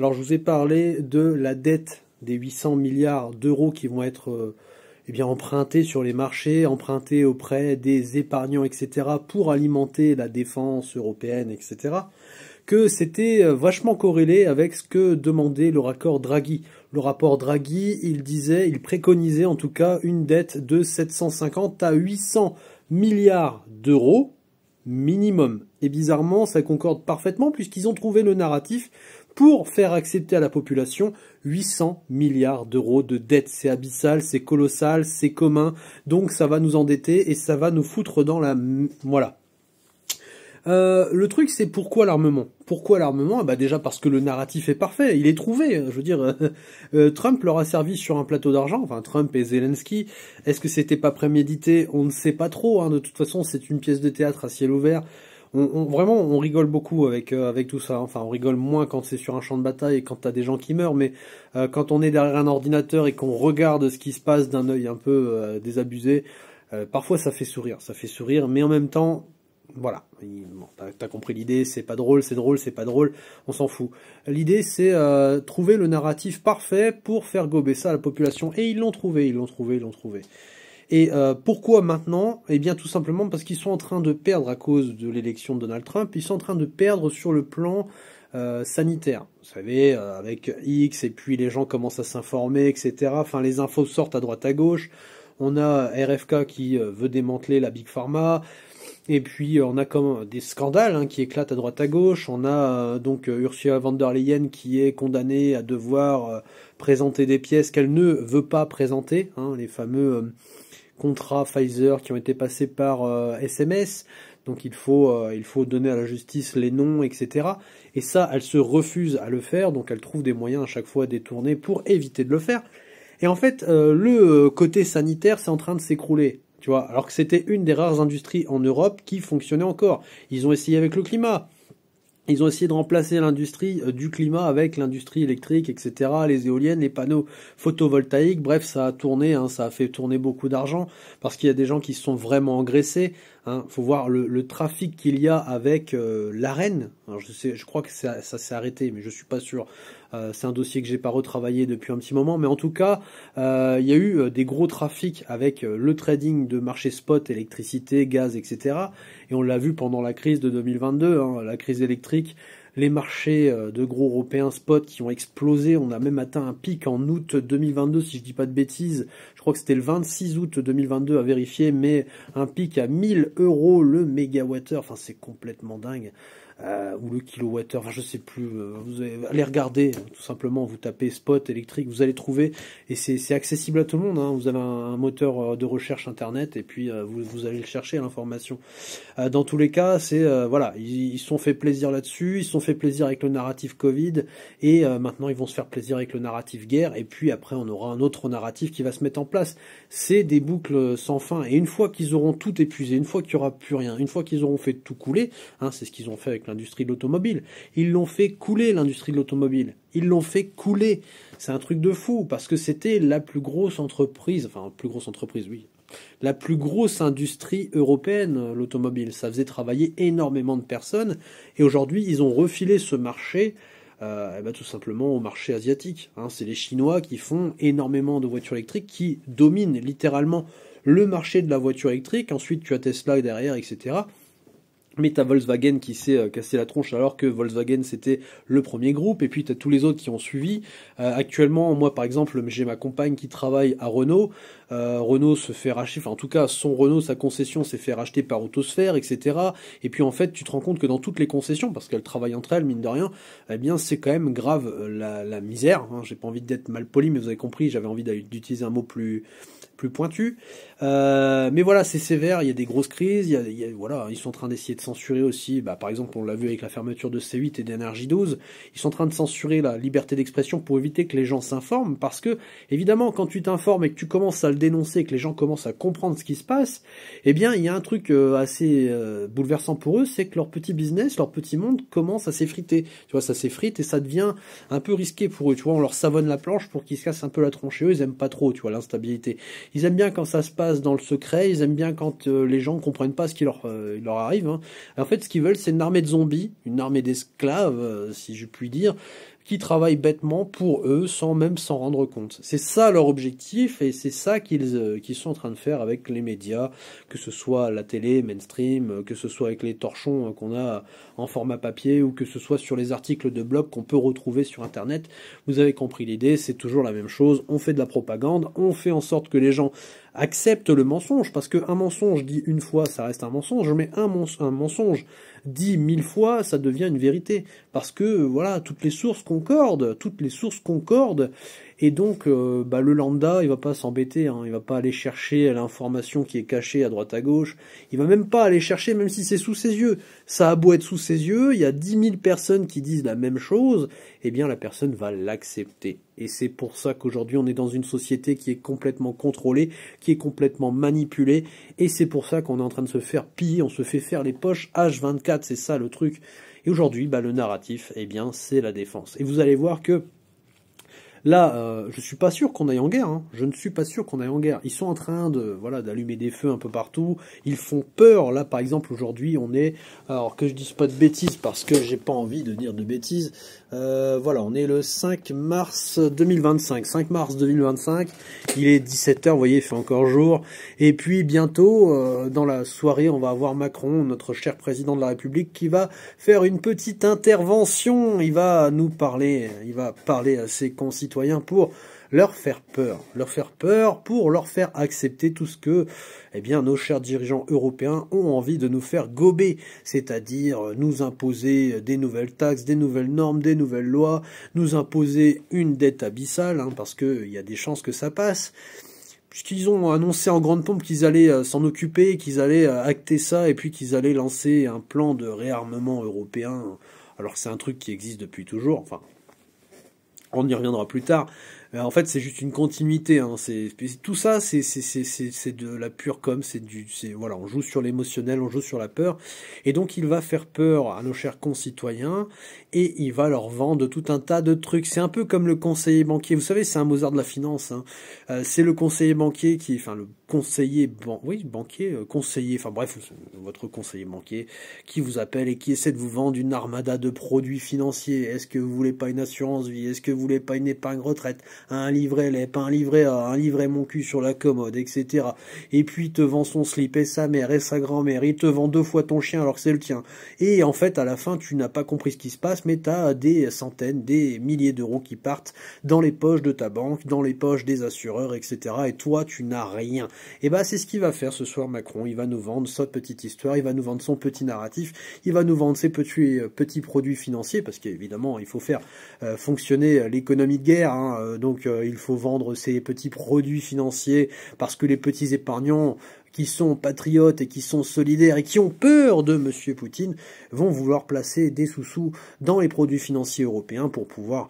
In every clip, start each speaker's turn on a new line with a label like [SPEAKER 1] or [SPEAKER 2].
[SPEAKER 1] Alors je vous ai parlé de la dette des 800 milliards d'euros qui vont être empruntés sur les marchés, empruntés auprès des épargnants, etc., pour alimenter la défense européenne, etc., que c'était vachement corrélé avec ce que demandait le rapport Draghi. Le rapport Draghi, il préconisait en tout cas une dette de 750 à 800 milliards d'euros minimum. Et bizarrement, ça concorde parfaitement puisqu'ils ont trouvé le narratif pour faire accepter à la population 800 milliards d'euros de dette. C'est abyssal, c'est colossal, c'est commun, donc ça va nous endetter et ça va nous foutre dans la... Voilà. Le truc, c'est pourquoi l'armement? Pourquoi l'armement? Bah déjà parce que le narratif est parfait, il est trouvé. Je veux dire, Trump leur a servi sur un plateau d'argent, enfin Trump et Zelensky. Est-ce que c'était pas prémédité? On ne sait pas trop. Hein. De toute façon, c'est une pièce de théâtre à ciel ouvert. Vraiment, on rigole beaucoup avec tout ça. Enfin, on rigole moins quand c'est sur un champ de bataille et quand t'as des gens qui meurent, mais quand on est derrière un ordinateur et qu'on regarde ce qui se passe d'un œil un peu désabusé, parfois ça fait sourire, mais en même temps, voilà, bon, t'as compris l'idée, c'est pas drôle, c'est drôle, c'est pas drôle, on s'en fout. L'idée c'est trouver le narratif parfait pour faire gober ça à la population, et ils l'ont trouvé. Et pourquoi maintenant? Eh bien tout simplement parce qu'ils sont en train de perdre à cause de l'élection de Donald Trump, ils sont en train de perdre sur le plan sanitaire. Vous savez, avec X, et puis les gens commencent à s'informer, etc. Enfin, les infos sortent à droite à gauche. On a RFK qui veut démanteler la Big Pharma. Et puis on a comme des scandales qui éclatent à droite à gauche. On a donc Ursula von der Leyen qui est condamnée à devoir présenter des pièces qu'elle ne veut pas présenter, les fameux contrats Pfizer qui ont été passés par SMS. Donc il faut donner à la justice les noms, etc. Et ça, elle se refuse à le faire, donc elle trouve des moyens à chaque fois détournés pour éviter de le faire. Et en fait, le côté sanitaire, c'est en train de s'écrouler. Tu vois, alors que c'était une des rares industries en Europe qui fonctionnait encore. Ils ont essayé avec le climat. Ils ont essayé de remplacer l'industrie du climat avec l'industrie électrique, etc., les éoliennes, les panneaux photovoltaïques. Bref, ça a tourné, ça a fait tourner beaucoup d'argent parce qu'il y a des gens qui se sont vraiment engraissés. Faut voir le trafic qu'il y a avec l'Arène. Alors je crois que ça s'est arrêté, mais je suis pas sûr. C'est un dossier que j'ai pas retravaillé depuis un petit moment, mais en tout cas, il y a eu des gros trafics avec le trading de marché spot, électricité, gaz, etc. Et on l'a vu pendant la crise de 2022, la crise électrique, les marchés de gros européens spot qui ont explosé. On a même atteint un pic en août 2022, si je dis pas de bêtises. Je crois que c'était le 26 août 2022 à vérifier, mais un pic à 1000 € le mégawattheure. Enfin, c'est complètement dingue. Ou le kilowattheure, enfin je sais plus, vous allez regarder, tout simplement, vous tapez spot électrique, vous allez trouver, et c'est accessible à tout le monde, vous avez un moteur de recherche internet, et puis vous allez le chercher à l'information. Dans tous les cas, c'est, voilà, ils se sont fait plaisir là-dessus, ils se sont fait plaisir avec le narratif Covid, et maintenant ils vont se faire plaisir avec le narratif guerre, et puis après on aura un autre narratif qui va se mettre en place. C'est des boucles sans fin, et une fois qu'ils auront tout épuisé, une fois qu'il n'y aura plus rien, une fois qu'ils auront fait tout couler, c'est ce qu'ils ont fait avec l'industrie de l'automobile. Ils l'ont fait couler, l'industrie de l'automobile. Ils l'ont fait couler. C'est un truc de fou, parce que c'était la plus grosse entreprise, enfin, plus grosse entreprise, oui, la plus grosse industrie européenne, l'automobile. Ça faisait travailler énormément de personnes, et aujourd'hui, ils ont refilé ce marché tout simplement au marché asiatique. C'est les Chinois qui font énormément de voitures électriques, qui dominent littéralement le marché de la voiture électrique. Ensuite, tu as Tesla derrière, etc., mais t'as Volkswagen qui s'est cassé la tronche alors que Volkswagen c'était le premier groupe, et puis t'as tous les autres qui ont suivi. Actuellement, moi par exemple, j'ai ma compagne qui travaille à Renault. Renault se fait racheter, enfin en tout cas son Renault, sa concession s'est fait racheter par Autosphère, etc. Et puis en fait tu te rends compte que dans toutes les concessions, parce qu'elles travaillent entre elles, mine de rien, eh bien c'est quand même grave la misère. J'ai pas envie d'être mal poli, mais vous avez compris, j'avais envie d'utiliser un mot plus pointu. Mais voilà, c'est sévère, il y a des grosses crises, voilà, ils sont en train d'essayer de censurer aussi, par exemple, on l'a vu avec la fermeture de C8 et d'Énergie 12, ils sont en train de censurer la liberté d'expression pour éviter que les gens s'informent, parce que, évidemment, quand tu t'informes et que tu commences à le dénoncer, que les gens commencent à comprendre ce qui se passe, eh bien, il y a un truc assez bouleversant pour eux, c'est que leur petit business, leur petit monde commence à s'effriter. Tu vois, ça s'effrite et ça devient un peu risqué pour eux, tu vois, on leur savonne la planche pour qu'ils se cassent un peu la tronche, et eux, ils aiment pas trop, tu vois, l'instabilité. Ils aiment bien quand ça se passe dans le secret, ils aiment bien quand les gens ne comprennent pas ce qui leur arrive. En fait, ce qu'ils veulent, c'est une armée de zombies, une armée d'esclaves, si je puis dire, qui travaillent bêtement pour eux sans même s'en rendre compte. C'est ça leur objectif et c'est ça qu'ils sont en train de faire avec les médias, que ce soit la télé, mainstream, que ce soit avec les torchons qu'on a en format papier ou que ce soit sur les articles de blog qu'on peut retrouver sur Internet. Vous avez compris l'idée, c'est toujours la même chose. On fait de la propagande, on fait en sorte que les gens acceptent le mensonge, parce qu'un mensonge dit une fois, ça reste un mensonge, mais un mensonge dit 1000 fois, ça devient une vérité, parce que voilà, toutes les sources concordent, et donc le lambda, il va pas s'embêter, hein, il va pas aller chercher l'information qui est cachée à droite à gauche, il va même pas aller chercher, même si c'est sous ses yeux, ça a beau être sous ses yeux, il y a 10 000 personnes qui disent la même chose, eh bien la personne va l'accepter. Et c'est pour ça qu'aujourd'hui on est dans une société qui est complètement contrôlée, qui est complètement manipulée, et c'est pour ça qu'on est en train de se faire piller, on se fait faire les poches H24, c'est ça le truc. Et aujourd'hui, le narratif, eh bien, c'est la défense. Et vous allez voir que là, je suis pas sûr qu'on aille en guerre. Hein. Je ne suis pas sûr qu'on aille en guerre. Ils sont en train de, d'allumer des feux un peu partout. Ils font peur. Là, par exemple, aujourd'hui, on est, alors que je dise pas de bêtises parce que j'ai pas envie de dire de bêtises. On est le 5 mars 2025. 5 mars 2025. Il est 17h, vous voyez, il fait encore jour. Et puis bientôt, dans la soirée, on va avoir Macron, notre cher président de la République, qui va faire une petite intervention. Il va nous parler, il va parler à ses concitoyens pour leur faire peur, pour leur faire accepter tout ce que, nos chers dirigeants européens ont envie de nous faire gober, c'est-à-dire nous imposer des nouvelles taxes, des nouvelles normes, des nouvelles lois, nous imposer une dette abyssale, parce que il y a des chances que ça passe. Puisqu'ils ont annoncé en grande pompe qu'ils allaient s'en occuper, qu'ils allaient acter ça, et puis qu'ils allaient lancer un plan de réarmement européen, alors que c'est un truc qui existe depuis toujours, on y reviendra plus tard. En fait, c'est juste une continuité. Hein. Tout ça, c'est de la pure com. On joue sur l'émotionnel, on joue sur la peur. Et donc, il va faire peur à nos chers concitoyens et il va leur vendre tout un tas de trucs. C'est un peu comme le conseiller banquier. Vous savez, c'est un Mozart de la finance. Hein. C'est le conseiller banquier le conseiller banquier, conseiller. Enfin bref, votre conseiller banquier qui vous appelle et qui essaie de vous vendre une armada de produits financiers. Est-ce que vous voulez pas une assurance vie? Est-ce que vous voulez pas une épargne retraite? Un livret LEP, un livret A, un livret mon cul sur la commode, etc. Et puis il te vend son slip et sa mère et sa grand-mère. Il te vend 2 fois ton chien alors que c'est le tien. Et en fait, à la fin, tu n'as pas compris ce qui se passe, mais tu as des centaines, des milliers d'euros qui partent dans les poches de ta banque, dans les poches des assureurs, etc. Et toi, tu n'as rien. Et c'est ce qu'il va faire ce soir Macron. Il va nous vendre sa petite histoire, il va nous vendre son petit narratif, il va nous vendre ses petits produits financiers, parce qu'évidemment, il faut faire fonctionner l'économie de guerre, hein. Donc il faut vendre ces petits produits financiers, parce que les petits épargnants qui sont patriotes et qui sont solidaires et qui ont peur de Monsieur Poutine vont vouloir placer des sous-sous dans les produits financiers européens pour pouvoir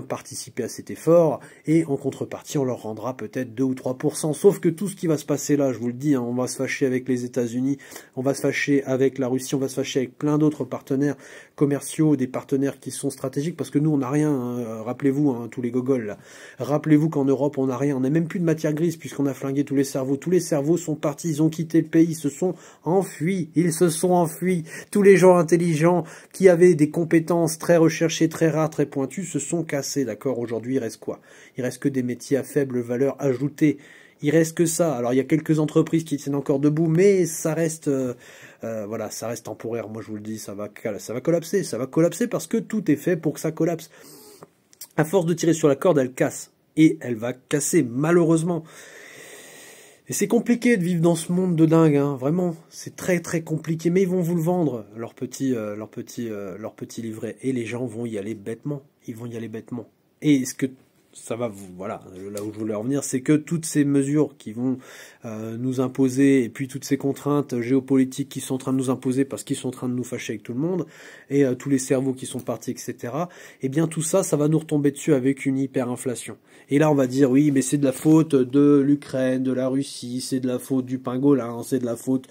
[SPEAKER 1] participer à cet effort, et en contrepartie on leur rendra peut-être 2 ou 3%, sauf que tout ce qui va se passer là, je vous le dis, on va se fâcher avec les États-Unis, on va se fâcher avec la Russie, on va se fâcher avec plein d'autres partenaires commerciaux, des partenaires qui sont stratégiques, parce que nous on n'a rien, hein, rappelez-vous, tous les gogoles là, rappelez-vous qu'en Europe on n'a rien, on n'a même plus de matière grise puisqu'on a flingué tous les cerveaux sont partis, ils ont quitté le pays, ils se sont enfuis, tous les gens intelligents qui avaient des compétences très recherchées, très rares, très pointues, se sont cassés, d'accord. Aujourd'hui, il reste quoi? Il reste que des métiers à faible valeur ajoutée. Il reste que ça. Alors, il y a quelques entreprises qui tiennent encore debout, mais ça reste, ça reste temporaire. Moi, je vous le dis, ça va collapser. Ça va collapser parce que tout est fait pour que ça collapse. À force de tirer sur la corde, elle casse. Et elle va casser, malheureusement. Et c'est compliqué de vivre dans ce monde de dingue, hein, vraiment. C'est très très compliqué. Mais ils vont vous le vendre, leur petit livret. Et les gens vont y aller bêtement. Ils vont y aller bêtement. Et ce que ça va vous, là où je voulais en venir, c'est que toutes ces mesures qui vont nous imposer, et puis toutes ces contraintes géopolitiques qui sont en train de nous imposer parce qu'ils sont en train de nous fâcher avec tout le monde, et tous les cerveaux qui sont partis, etc., eh bien tout ça, ça va nous retomber dessus avec une hyperinflation. Et là, on va dire, oui, mais c'est de la faute de l'Ukraine, de la Russie, c'est de la faute du pingolin, c'est de la faute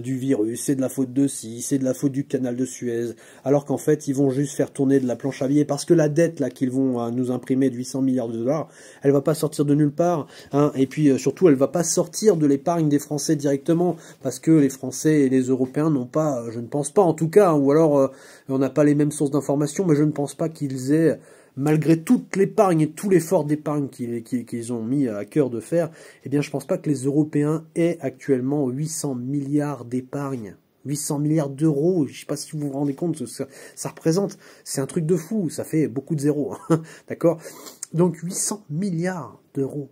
[SPEAKER 1] du virus, c'est de la faute de ci, c'est de la faute du canal de Suez, alors qu'en fait, ils vont juste faire tourner de la planche à billets, parce que la dette là qu'ils vont nous imprimer de 800 milliards de dollars, elle va pas sortir de nulle part, hein. Et puis surtout, elle va pas sortir de l'épargne des Français directement, parce que les Français et les Européens n'ont pas, je ne pense pas en tout cas, hein, ou alors on n'a pas les mêmes sources d'informations, mais je ne pense pas qu'ils aient, malgré toute l'épargne et tout l'effort d'épargne qu'ils ont mis à cœur de faire, eh bien je pense pas que les Européens aient actuellement 800 milliards d'épargne. 800 milliards d'euros, je sais pas si vous vous rendez compte, ça représente, c'est un truc de fou, ça fait beaucoup de zéros, hein, d'accord? Donc 800 milliards d'euros.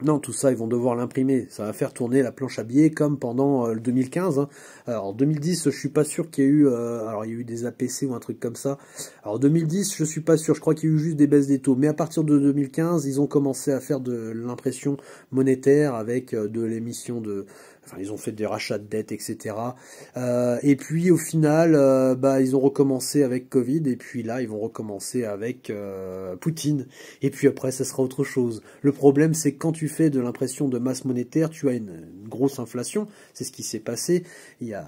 [SPEAKER 1] Non, tout ça, ils vont devoir l'imprimer. Ça va faire tourner la planche à billets comme pendant le 2015. Hein. Alors, en 2010, je suis pas sûr qu'il y ait eu... alors, il y a eu des APC ou un truc comme ça. Alors, 2010, je suis pas sûr. Je crois qu'il y a eu juste des baisses des taux. Mais à partir de 2015, ils ont commencé à faire de l'impression monétaire avec de l'émission de... Enfin, ils ont fait des rachats de dettes, etc. Et puis, au final, ils ont recommencé avec Covid. Et puis là, ils vont recommencer avec Poutine. Et puis après, ça sera autre chose. Le problème, c'est que quand tu fais de l'impression de masse monétaire, tu as une grosse inflation. C'est ce qui s'est passé il y a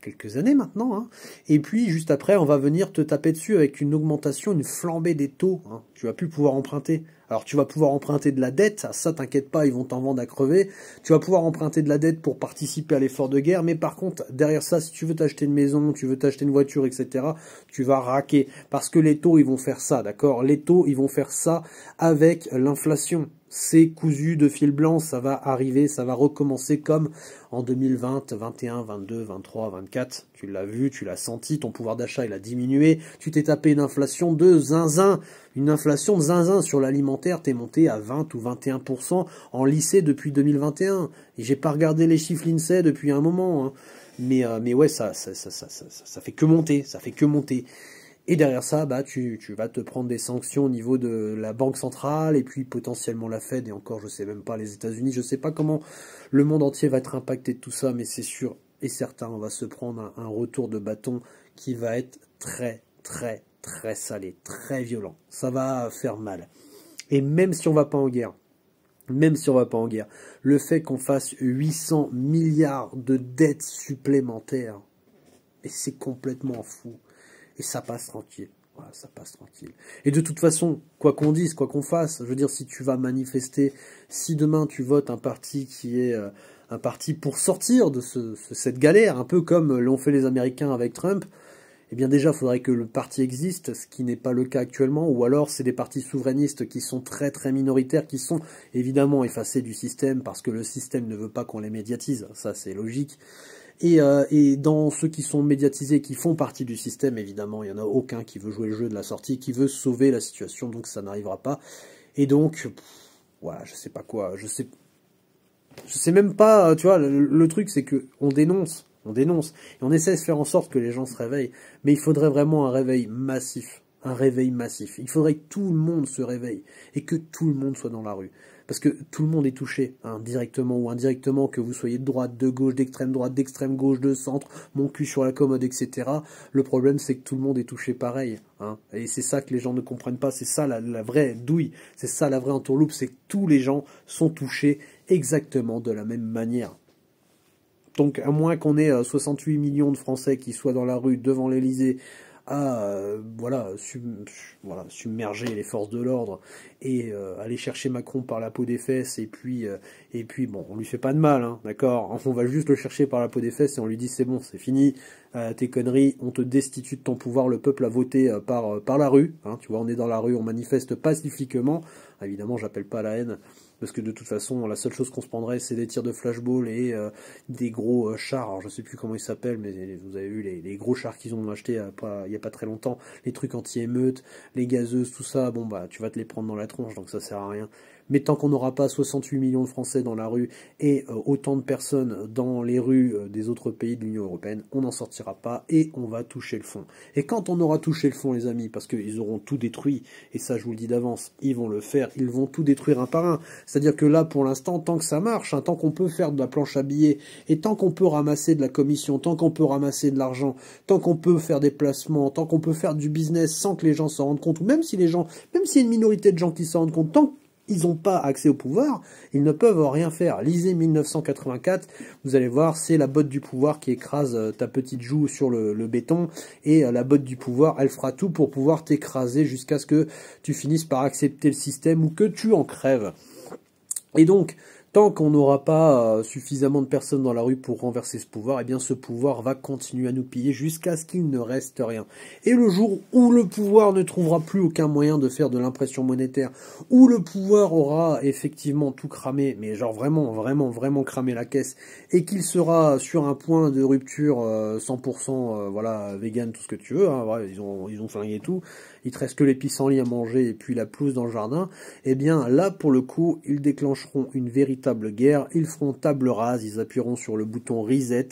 [SPEAKER 1] quelques années maintenant. Hein. Et puis, juste après, on va venir te taper dessus avec une augmentation, une flambée des taux. Hein. Tu vas plus pouvoir emprunter. Alors tu vas pouvoir emprunter de la dette, ça t'inquiète pas, ils vont t'en vendre à crever. Tu vas pouvoir emprunter de la dette pour participer à l'effort de guerre, mais par contre, derrière ça, si tu veux t'acheter une maison, tu veux t'acheter une voiture, etc., tu vas raquer. Parce que les taux, ils vont faire ça, d'accord? Les taux, ils vont faire ça avec l'inflation. C'est cousu de fil blanc, ça va arriver, ça va recommencer comme en 2020, 21, 22, 23, 24. Tu l'as vu, tu l'as senti, ton pouvoir d'achat il a diminué, tu t'es tapé une inflation de zinzin. Une inflation de zinzin sur l'alimentaire, t'es monté à 20 ou 21% en lycée depuis 2021. Et j'ai pas regardé les chiffres l'INSEE depuis un moment. Hein. Mais ouais, ça fait que monter, ça fait que monter. Et derrière ça, tu vas te prendre des sanctions au niveau de la Banque centrale et puis potentiellement la Fed et encore, je sais même pas, les États-Unis. Je sais pas comment le monde entier va être impacté de tout ça, mais c'est sûr et certain, on va se prendre un retour de bâton qui va être très salé, très violent. Ça va faire mal. Et même si on va pas en guerre, le fait qu'on fasse 800 milliards de dettes supplémentaires, et c'est complètement fou. Et ça passe tranquille. Voilà, ça passe tranquille. Et de toute façon, quoi qu'on dise, quoi qu'on fasse, je veux dire, si tu vas manifester, si demain tu votes un parti qui est un parti pour sortir de cette galère, un peu comme l'ont fait les Américains avec Trump, eh bien déjà, il faudrait que le parti existe, ce qui n'est pas le cas actuellement, ou alors c'est des partis souverainistes qui sont très minoritaires, qui sont évidemment effacés du système, parce que le système ne veut pas qu'on les médiatise, ça c'est logique. Et dans ceux qui sont médiatisés, qui font partie du système, évidemment, il n'y en a aucun qui veut jouer le jeu de la sortie, qui veut sauver la situation, donc ça n'arrivera pas. Et donc, voilà, je sais pas quoi, je sais même pas, tu vois, le truc c'est que on dénonce, et on essaie de faire en sorte que les gens se réveillent, mais il faudrait vraiment un réveil massif. Il faudrait que tout le monde se réveille, et que tout le monde soit dans la rue. Parce que tout le monde est touché, hein, directement ou indirectement, que vous soyez de droite, de gauche, d'extrême droite, d'extrême gauche, de centre, mon cul sur la commode, etc. Le problème, c'est que tout le monde est touché pareil. Hein, et c'est ça que les gens ne comprennent pas, c'est ça la vraie douille, c'est ça la vraie entourloupe, c'est que tous les gens sont touchés exactement de la même manière. Donc, à moins qu'on ait 68 millions de Français qui soient dans la rue devant l'Élysée à submerger les forces de l'ordre et aller chercher Macron par la peau des fesses et puis bon, on lui fait pas de mal, hein, d'accord, on va juste le chercher par la peau des fesses et on lui dit c'est bon, c'est fini, tes conneries, on te destitue de ton pouvoir, le peuple a voté par la rue, hein, tu vois, on est dans la rue, on manifeste pacifiquement, évidemment j'appelle pas à la haine, parce que de toute façon, la seule chose qu'on se prendrait, c'est des tirs de flashball et des gros chars. Alors, je sais plus comment ils s'appellent, mais vous avez vu les gros chars qu'ils ont achetés il y a pas très longtemps, les trucs anti-émeutes, les gazeuses, tout ça. Bon, tu vas te les prendre dans la tronche, donc ça sert à rien. Mais tant qu'on n'aura pas 68 millions de Français dans la rue et autant de personnes dans les rues des autres pays de l'Union européenne, on n'en sortira pas et on va toucher le fond. Et quand on aura touché le fond, les amis, parce qu'ils auront tout détruit, et ça je vous le dis d'avance, ils vont le faire, ils vont tout détruire un par un. C'est-à-dire que là, pour l'instant, tant que ça marche, hein, tant qu'on peut faire de la planche à billets, et tant qu'on peut ramasser de la commission, tant qu'on peut ramasser de l'argent, tant qu'on peut faire des placements, tant qu'on peut faire du business sans que les gens s'en rendent compte, ou même s'il y a une minorité de gens qui s'en rendent compte, ils n'ont pas accès au pouvoir, ils ne peuvent rien faire. Lisez 1984, vous allez voir, c'est la botte du pouvoir qui écrase ta petite joue sur le béton, et la botte du pouvoir, elle fera tout pour pouvoir t'écraser jusqu'à ce que tu finisses par accepter le système ou que tu en crèves. Et donc, tant qu'on n'aura pas suffisamment de personnes dans la rue pour renverser ce pouvoir, eh bien ce pouvoir va continuer à nous piller jusqu'à ce qu'il ne reste rien. Et le jour où le pouvoir ne trouvera plus aucun moyen de faire de l'impression monétaire, où le pouvoir aura effectivement tout cramé, mais genre vraiment cramé la caisse, et qu'il sera sur un point de rupture 100% voilà, vegan, tout ce que tu veux, hein, ouais, ils ont flingué tout, il te reste que les pissenlits à manger et puis la pelouse dans le jardin, eh bien là pour le coup, ils déclencheront une véritable guerre, ils feront table rase, ils appuieront sur le bouton reset,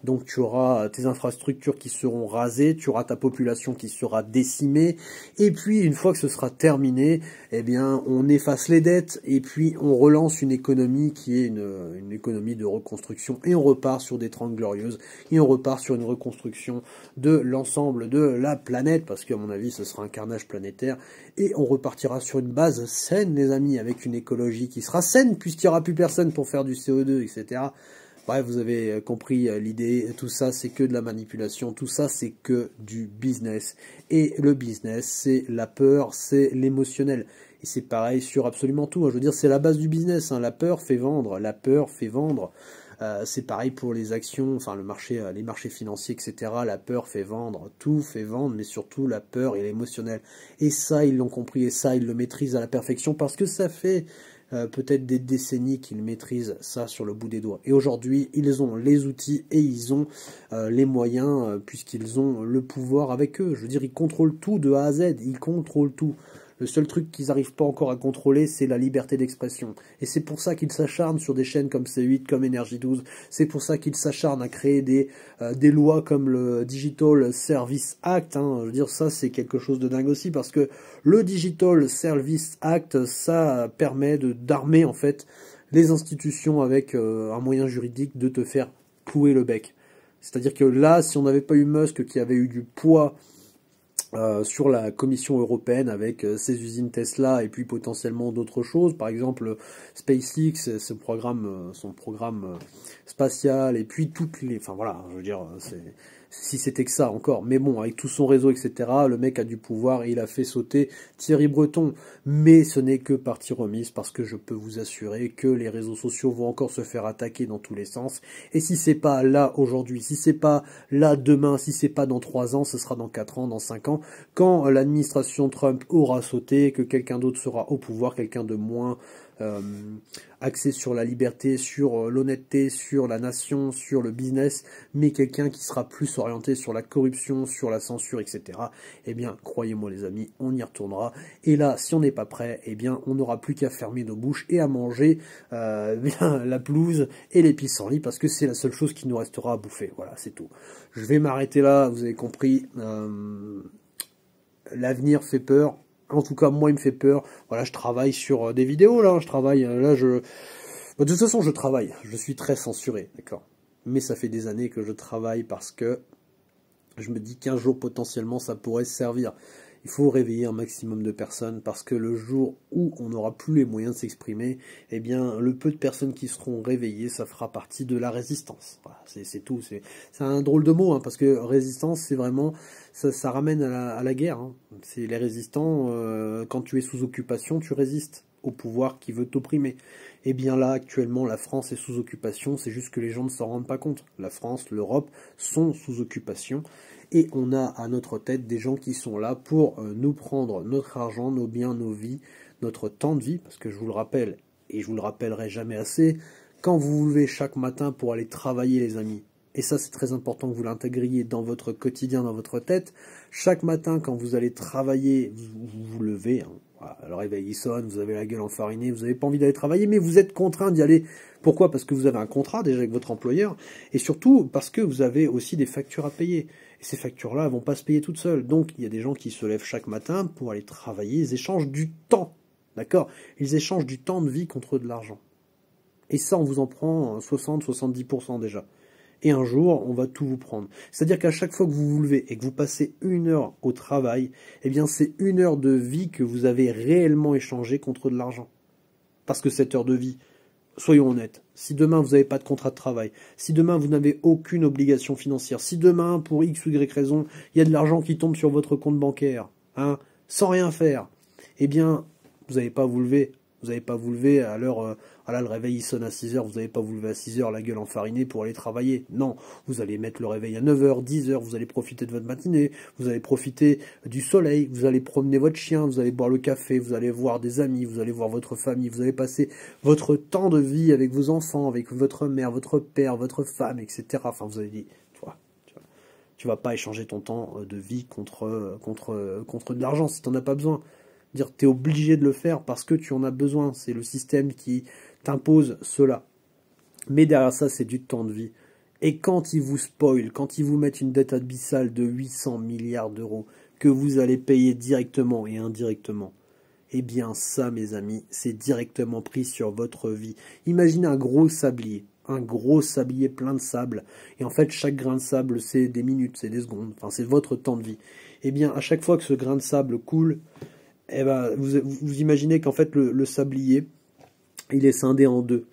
[SPEAKER 1] donc tu auras tes infrastructures qui seront rasées, tu auras ta population qui sera décimée, et puis une fois que ce sera terminé, eh bien on efface les dettes, et puis on relance une économie qui est une économie de reconstruction, et on repart sur des 30 glorieuses, et on repart sur une reconstruction de l'ensemble de la planète, parce qu'à mon avis ce sera un carnage planétaire, et on repartira sur une base saine les amis, avec une écologie qui sera saine, puisqu'il n'y aura plus personne pour faire du CO2, etc. Bref, vous avez compris l'idée, tout ça c'est que de la manipulation, tout ça c'est que du business. Et le business, c'est la peur, c'est l'émotionnel. Et c'est pareil sur absolument tout, je veux dire c'est la base du business, hein. La peur fait vendre, la peur fait vendre. C'est pareil pour les actions, enfin le marché, les marchés financiers, etc. La peur fait vendre, tout fait vendre, mais surtout la peur et l'émotionnel. Et ça, ils l'ont compris, et ça, ils le maîtrisent à la perfection, parce que ça fait peut-être des décennies qu'ils maîtrisent ça sur le bout des doigts. Et aujourd'hui, ils ont les outils et ils ont les moyens, puisqu'ils ont le pouvoir avec eux. Je veux dire, ils contrôlent tout de A à Z, ils contrôlent tout. Le seul truc qu'ils n'arrivent pas encore à contrôler, c'est la liberté d'expression. Et c'est pour ça qu'ils s'acharnent sur des chaînes comme C8, comme Energy 12. C'est pour ça qu'ils s'acharnent à créer des lois comme le Digital Service Act. Hein. Je veux dire, ça, c'est quelque chose de dingue aussi, parce que le Digital Service Act, ça permet d'armer, en fait, les institutions avec un moyen juridique de te faire clouer le bec. C'est-à-dire que là, si on n'avait pas eu Musk qui avait eu du poids sur la Commission européenne avec ses usines Tesla et puis potentiellement d'autres choses, par exemple SpaceX, son programme spatial, et puis toutes les... Enfin voilà, je veux dire, si c'était que ça encore, mais bon, avec tout son réseau, etc., le mec a du pouvoir et il a fait sauter Thierry Breton. Mais ce n'est que partie remise, parce que je peux vous assurer que les réseaux sociaux vont encore se faire attaquer dans tous les sens. Et si c'est pas là aujourd'hui, si c'est pas là demain, si c'est pas dans 3 ans, ce sera dans 4 ans, dans 5 ans, quand l'administration Trump aura sauté, que quelqu'un d'autre sera au pouvoir, quelqu'un de moins axé sur la liberté, sur l'honnêteté, sur la nation, sur le business, mais quelqu'un qui sera plus orienté sur la corruption, sur la censure, etc. Eh bien, croyez-moi les amis, on y retournera. Et là, si on n'est pas prêt, eh bien, on n'aura plus qu'à fermer nos bouches et à manger bien, la pelouse et les pissenlits, parce que c'est la seule chose qui nous restera à bouffer. Voilà, c'est tout. Je vais m'arrêter là, vous avez compris. L'avenir fait peur. En tout cas, moi, il me fait peur. Voilà, je travaille sur des vidéos, là. Je travaille, là, de toute façon, je travaille. Je suis très censuré, d'accord. Mais ça fait des années que je travaille parce que je me dis qu'un jour, potentiellement, ça pourrait se servir. Il faut réveiller un maximum de personnes, parce que le jour où on n'aura plus les moyens de s'exprimer, eh bien, le peu de personnes qui seront réveillées, ça fera partie de la résistance. Voilà, c'est tout. C'est un drôle de mot, hein, parce que résistance, c'est vraiment... Ça ramène à la guerre. Hein. C'est les résistants, quand tu es sous occupation, tu résistes au pouvoir qui veut t'opprimer. Et bien là, actuellement, la France est sous occupation, c'est juste que les gens ne s'en rendent pas compte. La France, l'Europe sont sous occupation, et on a à notre tête des gens qui sont là pour nous prendre notre argent, nos biens, nos vies, notre temps de vie, parce que je vous le rappelle, et je vous le rappellerai jamais assez, quand vous vous levez chaque matin pour aller travailler, les amis, et ça c'est très important que vous l'intégriez dans votre quotidien, dans votre tête, chaque matin quand vous allez travailler, vous vous levez, hein, voilà, le réveil il sonne, vous avez la gueule enfarinée, vous n'avez pas envie d'aller travailler, mais vous êtes contraint d'y aller. Pourquoi? Parce que vous avez un contrat déjà avec votre employeur, et surtout parce que vous avez aussi des factures à payer. Et ces factures-là, elles vont pas se payer toutes seules. Donc il y a des gens qui se lèvent chaque matin pour aller travailler, ils échangent du temps, d'accord? Ils échangent du temps de vie contre de l'argent. Et ça, on vous en prend 60-70% déjà. Et un jour, on va tout vous prendre. C'est-à-dire qu'à chaque fois que vous vous levez et que vous passez 1 heure au travail, eh bien c'est 1 heure de vie que vous avez réellement échangé contre de l'argent. Parce que cette heure de vie, soyons honnêtes, si demain vous n'avez pas de contrat de travail, si demain vous n'avez aucune obligation financière, si demain, pour X ou Y raison, il y a de l'argent qui tombe sur votre compte bancaire, hein, sans rien faire, eh bien, vous n'allez pas vous lever. Vous n'allez pas vous lever à l'heure, là le réveil il sonne à 6 heures, vous n'allez pas vous lever à 6 heures la gueule enfarinée pour aller travailler. Non, vous allez mettre le réveil à 9 heures, 10 heures, vous allez profiter de votre matinée, vous allez profiter du soleil, vous allez promener votre chien, vous allez boire le café, vous allez voir des amis, vous allez voir votre famille, vous allez passer votre temps de vie avec vos enfants, avec votre mère, votre père, votre femme, etc. Enfin, vous allez dire, tu vas pas échanger ton temps de vie contre de l'argent si tu n'en as pas besoin. Dire tu es obligé de le faire parce que tu en as besoin. C'est le système qui t'impose cela. Mais derrière ça, c'est du temps de vie. Et quand ils vous spoilent, quand ils vous mettent une dette abyssale de 800 milliards d'euros que vous allez payer directement et indirectement, eh bien ça, mes amis, c'est directement pris sur votre vie. Imaginez un gros sablier plein de sable. Et en fait, chaque grain de sable, c'est des minutes, c'est des secondes. Enfin, c'est votre temps de vie. Eh bien, à chaque fois que ce grain de sable coule, eh ben, vous imaginez qu'en fait le sablier, il est scindé en deux.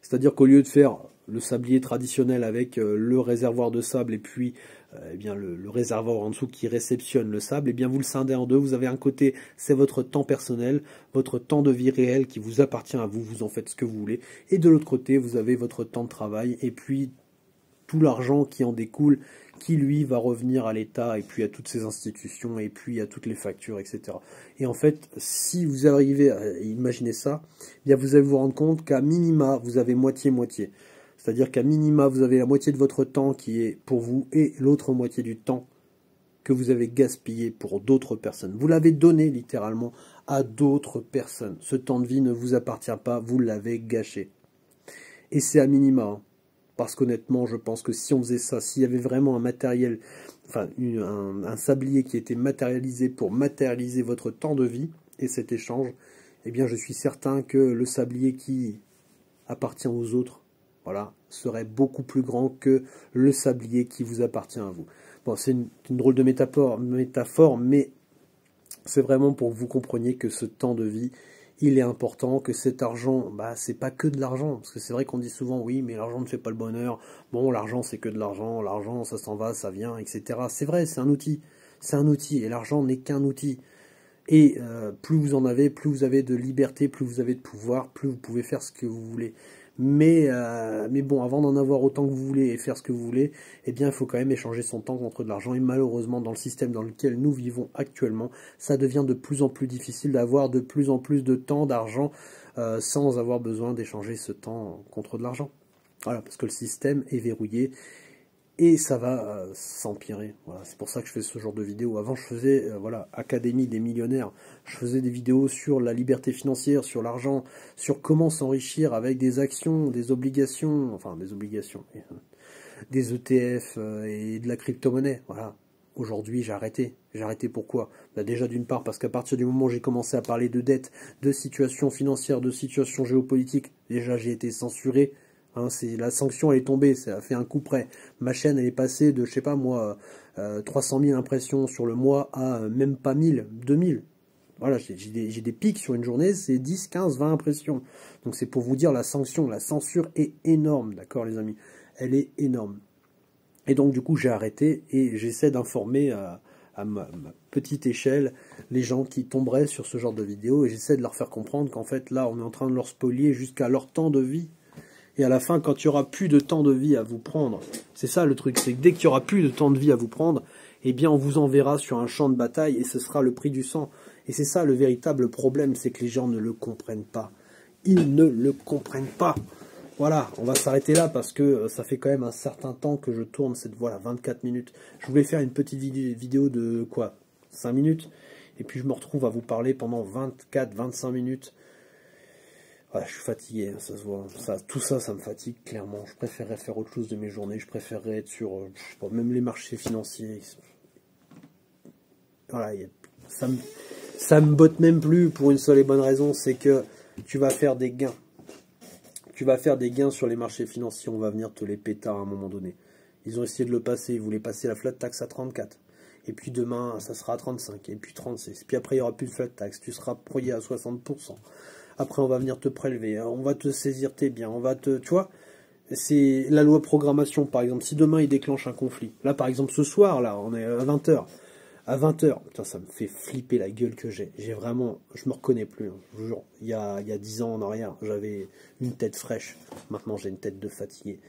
[SPEAKER 1] C'est-à-dire qu'au lieu de faire le sablier traditionnel avec le réservoir de sable et puis eh bien, le réservoir en dessous qui réceptionne le sable, eh bien, vous le scindez en deux. Vous avez un côté, c'est votre temps personnel, votre temps de vie réel qui vous appartient à vous, vous en faites ce que vous voulez. Et de l'autre côté, vous avez votre temps de travail et puis tout l'argent qui en découle, qui lui va revenir à l'État et puis à toutes ces institutions et puis à toutes les factures, etc. Et en fait, si vous arrivez à imaginer ça, eh bien vous allez vous rendre compte qu'à minima, vous avez moitié-moitié. C'est-à-dire qu'à minima, vous avez la moitié de votre temps qui est pour vous et l'autre moitié du temps que vous avez gaspillé pour d'autres personnes. Vous l'avez donné littéralement à d'autres personnes. Ce temps de vie ne vous appartient pas, vous l'avez gâché. Et c'est à minima, hein. Parce qu'honnêtement, je pense que si on faisait ça, s'il y avait vraiment un matériel, enfin un sablier qui était matérialisé pour matérialiser votre temps de vie et cet échange, eh bien je suis certain que le sablier qui appartient aux autres, voilà, serait beaucoup plus grand que le sablier qui vous appartient à vous. Bon, c'est une drôle de métaphore, mais c'est vraiment pour que vous compreniez que ce temps de vie, il est important, que cet argent, bah, c'est pas que de l'argent, parce que c'est vrai qu'on dit souvent, oui, mais l'argent ne fait pas le bonheur, bon, l'argent c'est que de l'argent ça s'en va, ça vient, etc. C'est vrai, c'est un outil, et l'argent n'est qu'un outil. Et plus vous en avez, plus vous avez de liberté, plus vous avez de pouvoir, plus vous pouvez faire ce que vous voulez. Mais bon, avant d'en avoir autant que vous voulez et faire ce que vous voulez, eh bien, il faut quand même échanger son temps contre de l'argent. Et malheureusement, dans le système dans lequel nous vivons actuellement, ça devient de plus en plus difficile d'avoir de plus en plus de temps, d'argent, sans avoir besoin d'échanger ce temps contre de l'argent. Voilà, parce que le système est verrouillé. Et ça va s'empirer. Voilà, c'est pour ça que je fais ce genre de vidéos. Avant, je faisais voilà, Académie des millionnaires. Je faisais des vidéos sur la liberté financière, sur l'argent, sur comment s'enrichir avec des actions, des obligations, enfin des obligations, des ETF et de la crypto-monnaie. Voilà. Aujourd'hui, j'ai arrêté. J'ai arrêté pourquoi? Bah déjà d'une part parce qu'à partir du moment où j'ai commencé à parler de dette, de situation financière, de situation géopolitique, déjà j'ai été censuré. Hein, la sanction elle est tombée, ça a fait un coup près. Ma chaîne elle est passée de, je sais pas moi, 300 000 impressions sur le mois à même pas 1000, 2000. Voilà, j'ai des pics sur une journée, c'est 10, 15, 20 impressions. Donc c'est pour vous dire la sanction, la censure est énorme, d'accord les amis? Elle est énorme. Et donc du coup j'ai arrêté et j'essaie d'informer à ma petite échelle les gens qui tomberaient sur ce genre de vidéos et j'essaie de leur faire comprendre qu'en fait là on est en train de leur spolier jusqu'à leur temps de vie. Et à la fin, quand il n'y aura plus de temps de vie à vous prendre, c'est ça le truc, c'est que dès qu'il n'y aura plus de temps de vie à vous prendre, eh bien on vous enverra sur un champ de bataille et ce sera le prix du sang. Et c'est ça le véritable problème, c'est que les gens ne le comprennent pas. Ils ne le comprennent pas. Voilà, on va s'arrêter là parce que ça fait quand même un certain temps que je tourne cette voilà 24 minutes. Je voulais faire une petite vidéo de quoi 5 minutes et puis je me retrouve à vous parler pendant 24-25 minutes. Ouais, je suis fatigué, ça se voit. Tout ça, ça me fatigue clairement. Je préférerais faire autre chose de mes journées. Je préférerais être sur, je sais pas, même les marchés financiers. Voilà, ça me botte même plus pour une seule et bonne raison, c'est que tu vas faire des gains. Tu vas faire des gains sur les marchés financiers, on va venir te les péter à un moment donné. Ils ont essayé de le passer, ils voulaient passer la flat tax à 34. Et puis demain, ça sera à 35, et puis 36. Puis après, il n'y aura plus de flat tax, tu seras payé à 60%. Après, on va venir te prélever, hein, on va te saisir tes biens, on va te... Tu vois, c'est la loi programmation, par exemple. Si demain, il déclenche un conflit. Là, par exemple, ce soir, là, on est à 20h. À 20h, putain, ça me fait flipper la gueule que j'ai. J'ai vraiment... Je me reconnais plus, hein, je vous jure. Il y a 10 ans en arrière, j'avais une tête fraîche. Maintenant, j'ai une tête de fatigué.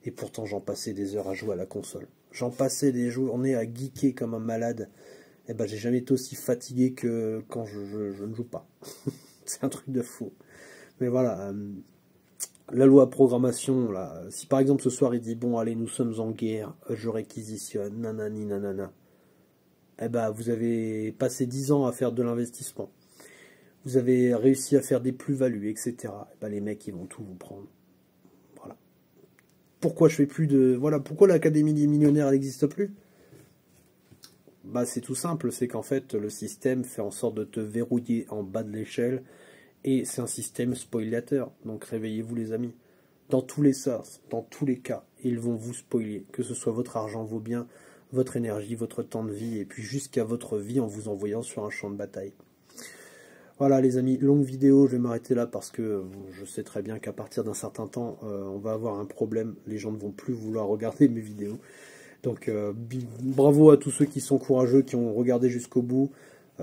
[SPEAKER 1] Et pourtant, j'en passais des heures à jouer à la console. J'en passais des journées à geeker comme un malade. Et ben, j'ai jamais été aussi fatigué que quand je ne joue pas. C'est un truc de fou. Mais voilà, la loi programmation, là, si par exemple ce soir il dit, bon, allez, nous sommes en guerre, je réquisitionne, nanani, nanana. Eh ben, vous avez passé 10 ans à faire de l'investissement. Vous avez réussi à faire des plus-values, etc. Eh ben, les mecs, ils vont tout vous prendre. Voilà. Pourquoi je fais plus de... Voilà, pourquoi l'Académie des millionnaires n'existe plus? Bah, c'est tout simple, c'est qu'en fait, le système fait en sorte de te verrouiller en bas de l'échelle, et c'est un système spoilateur. Donc réveillez-vous les amis. Dans tous les sens, dans tous les cas, ils vont vous spoiler, que ce soit votre argent, vos biens, votre énergie, votre temps de vie, et puis jusqu'à votre vie en vous envoyant sur un champ de bataille. Voilà les amis, longue vidéo, je vais m'arrêter là parce que je sais très bien qu'à partir d'un certain temps, on va avoir un problème, les gens ne vont plus vouloir regarder mes vidéos. Donc bravo à tous ceux qui sont courageux, qui ont regardé jusqu'au bout,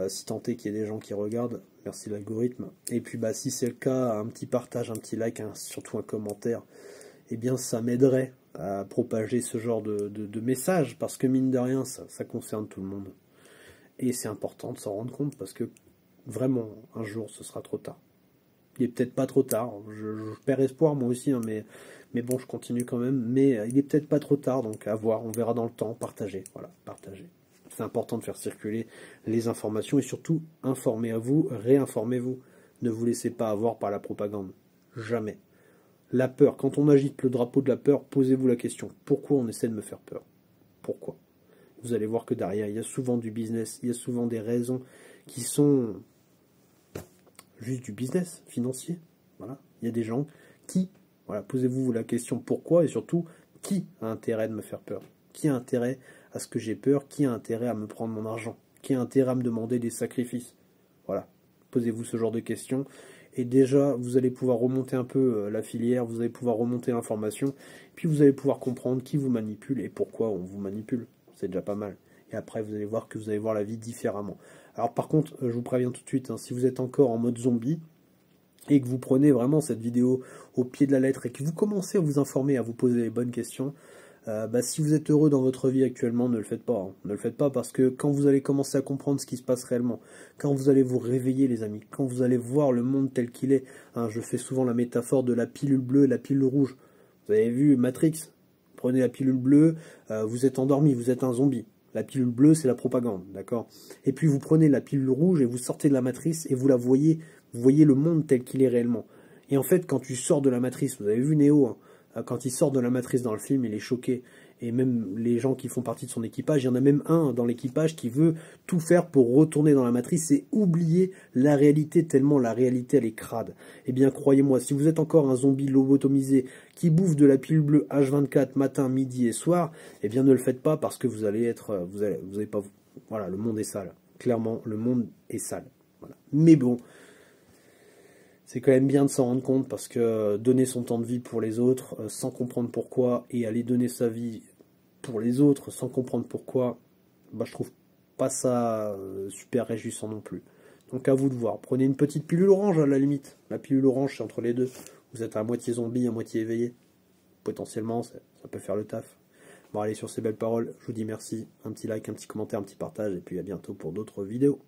[SPEAKER 1] si tant est qu'il y ait des gens qui regardent, merci l'algorithme. Et puis bah si c'est le cas, un petit partage, un petit like, surtout un commentaire, eh bien ça m'aiderait à propager ce genre de messages, parce que mine de rien, ça concerne tout le monde. Et c'est important de s'en rendre compte, parce que vraiment, un jour, ce sera trop tard. Il est peut-être pas trop tard, je perds espoir moi aussi, hein, mais bon, je continue quand même, mais il est peut-être pas trop tard, donc à voir, on verra dans le temps, partagez, voilà, partagez. C'est important de faire circuler les informations, et surtout, informez-vous, réinformez-vous. Ne vous laissez pas avoir par la propagande. Jamais. La peur, quand on agite le drapeau de la peur, posez-vous la question, pourquoi on essaie de me faire peur? Pourquoi? Vous allez voir que derrière, il y a souvent du business, il y a souvent des raisons qui sont juste du business financier. Voilà. Il y a des gens qui, voilà, posez-vous la question pourquoi, et surtout, qui a intérêt de me faire peur? Qui a intérêt à ce que j'ai peur? Qui a intérêt à me prendre mon argent? Qui a intérêt à me demander des sacrifices? Voilà. Posez-vous ce genre de questions. Et déjà, vous allez pouvoir remonter un peu la filière, vous allez pouvoir remonter l'information, puis vous allez pouvoir comprendre qui vous manipule et pourquoi on vous manipule. C'est déjà pas mal. Et après, vous allez voir que vous allez voir la vie différemment. Alors par contre, je vous préviens tout de suite, hein, si vous êtes encore en mode zombie, et que vous prenez vraiment cette vidéo au pied de la lettre, et que vous commencez à vous informer, à vous poser les bonnes questions, bah, si vous êtes heureux dans votre vie actuellement, ne le faites pas. Hein. Ne le faites pas, parce que quand vous allez commencer à comprendre ce qui se passe réellement, quand vous allez vous réveiller les amis, quand vous allez voir le monde tel qu'il est, hein, je fais souvent la métaphore de la pilule bleue et la pilule rouge. Vous avez vu Matrix? Prenez la pilule bleue, vous êtes endormi, vous êtes un zombie. La pilule bleue, c'est la propagande, d'accord? Et puis vous prenez la pilule rouge et vous sortez de la matrice et vous voyez le monde tel qu'il est réellement. Et en fait, quand tu sors de la matrice, vous avez vu Neo, hein, quand il sort de la matrice dans le film, il est choqué. Et même les gens qui font partie de son équipage, il y en a même un dans l'équipage qui veut tout faire pour retourner dans la matrice et oublier la réalité, tellement la réalité elle est crade. Eh bien croyez-moi, si vous êtes encore un zombie lobotomisé qui bouffe de la pilule bleue H24 matin, midi et soir, eh bien ne le faites pas, parce que vous allez être, vous allez pas, voilà, le monde est sale. Clairement, le monde est sale. Voilà. Mais bon, c'est quand même bien de s'en rendre compte, parce que donner son temps de vie pour les autres sans comprendre pourquoi, et aller donner sa vie pour les autres sans comprendre pourquoi, bah, je trouve pas ça super réjouissant non plus. Donc à vous de voir. Prenez une petite pilule orange à la limite. La pilule orange, c'est entre les deux. Vous êtes à moitié zombie, à moitié éveillé. Potentiellement, ça peut faire le taf. Bon allez, sur ces belles paroles, je vous dis merci. Un petit like, un petit commentaire, un petit partage, et puis à bientôt pour d'autres vidéos.